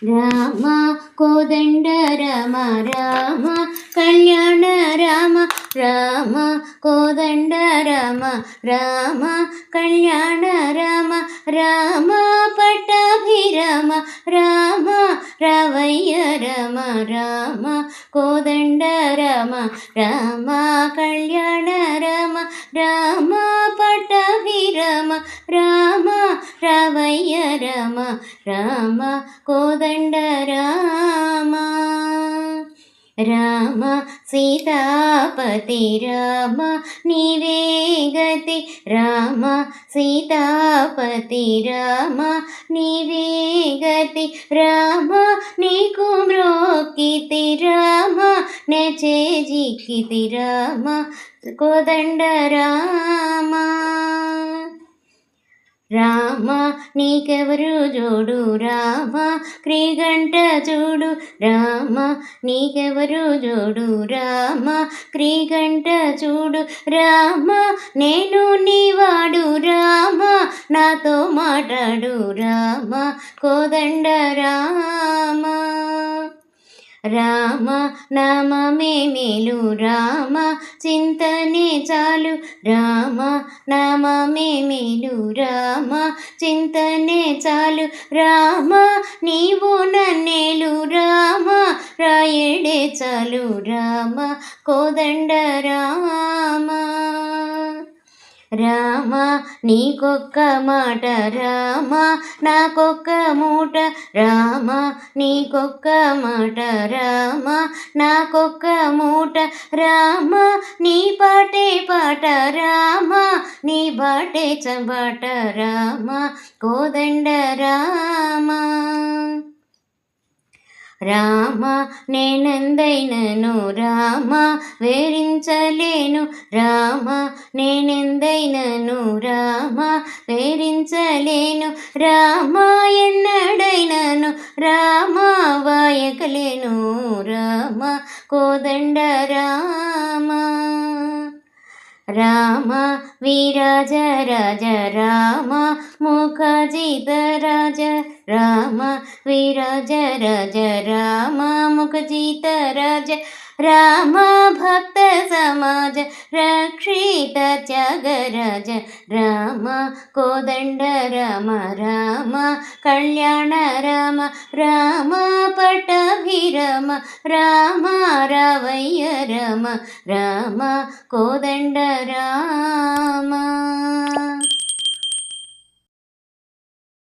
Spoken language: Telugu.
రామ కోదండ రామ రామ కళ్యాణ రామ రామ కోదండ రామ రామ కళ్యాణ రామ రామ పట్టాభిరామ రామ రావయ్య రామ రామ కోదండ రామ రామ కళ్యాణ రామ రామ పట్టాభిరామ రామ రావయ్య రామ రామ కోదండ రామ రామ సీతాపతి రామ నీవే గతి రామ సీతాపతి రామ నీవే గతి రామ నీకు మ్రోక్కితి రామ నెచేజిక్కితి రామ కోదండ రామ రామ నీకెవరు జోడు రామ క్రీగంట చూడు రామ నీకెవరు జోడు రామ క్రీగంట చూడు రామ నేను నీవాడు రామ నాతో మాట్లాడు రామ కోదండ రామ రామ నామమే మేలు రామ చింతనే చాలు రామ నామమే మేలు రామ చింతనే చాలు రామ నీవు నన్నేలు రామ రాయడే చాలు రామ కోదండ రామ రామ నీకొక్క మాట రామ నాకొక్క మూట రామ నీకొక్క మాట రామ నాకొక్క మూట రామ నీ పాటే పాట రామ నీ బాటే చబాట రామ కోదండ రామ రామ నేనెందైనను రామ వేరించలేను రామ నేనెందైనను రామ వేరించలేను రామ ఎన్నడైనను రామ వాయకలేను రామ కోదండ రామ రామ వీరాజ రాజ రామ ముఖజిత రాజ రామ వీరాజ రాజ రామ ముఖజిత రాజ రామ భక్త సమాజ రక్షిత త్యాగరాజ రామ కోదండ రామ రామ కళ్యాణ రామ రామ పట్టాభిరామ రామ రావయ్య రామ రామ కోదండ రామ